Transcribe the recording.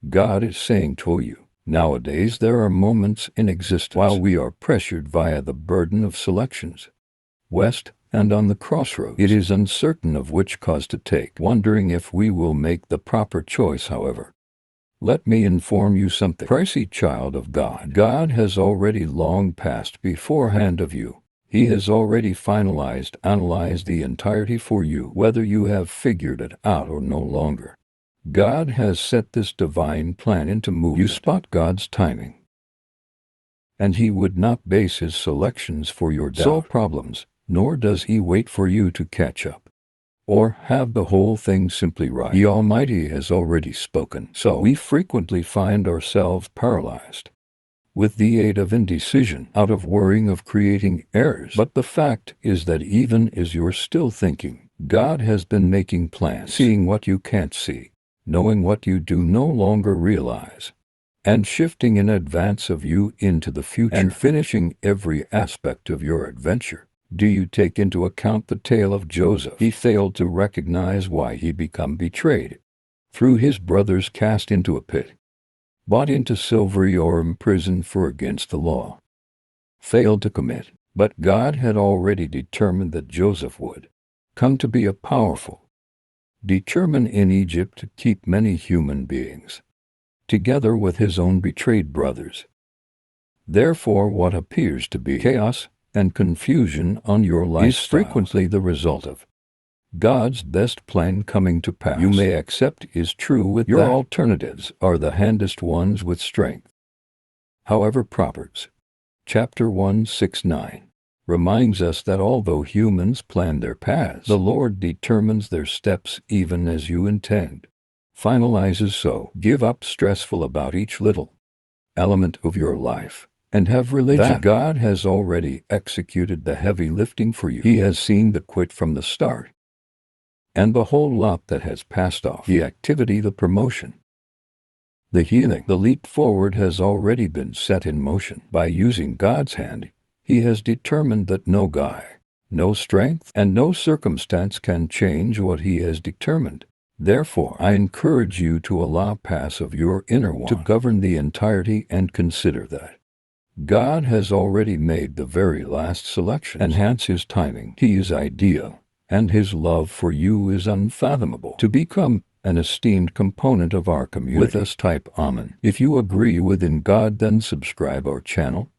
God is saying to you, nowadays there are moments in existence while we are pressured via the burden of selections, west and on the crossroads. It is uncertain of which cause to take, wondering if we will make the proper choice. However, let me inform you something. Pricey child of God, God has already long passed beforehand of you. He has already analyzed the entirety for you, whether you have figured it out or no longer. God has set this divine plan into movement. You spot God's timing, and He would not base His selections for your sole problems, nor does He wait for you to catch up or have the whole thing simply right. The Almighty has already spoken, so we frequently find ourselves paralyzed with the aid of indecision, out of worrying of creating errors. But the fact is that even as you're still thinking, God has been making plans, seeing what you can't see, knowing what you do no longer realize, and shifting in advance of you into the future, and finishing every aspect of your adventure. Do you take into account the tale of Joseph? He failed to recognize why he became betrayed, through his brothers cast into a pit, bought into slavery or imprisoned for against the law. Failed to commit, but God had already determined that Joseph would come to be a powerful, determined in Egypt to keep many human beings together with his own betrayed brothers. Therefore, what appears to be chaos and confusion on your life is frequently the result of God's best plan coming to pass. You may accept is true with your alternatives are the handest ones with strength. However, Proverbs chapter 1:6-9 reminds us that although humans plan their paths, the Lord determines their steps even as you intend. Finalizes so, give up stressful about each little element of your life, and have religion. That God has already executed the heavy lifting for you. He has seen the quit from the start, and the whole lot that has passed off. The activity, the promotion, the healing, the leap forward has already been set in motion. By using God's hand, He has determined that no guy, no strength, and no circumstance can change what He has determined. Therefore, I encourage you to allow pass of your inner one to govern the entirety and consider that God has already made the very last selection, and hence His timing. He is ideal, and His love for you is unfathomable. To become an esteemed component of our community with us, type Amen. If you agree within God, then subscribe our channel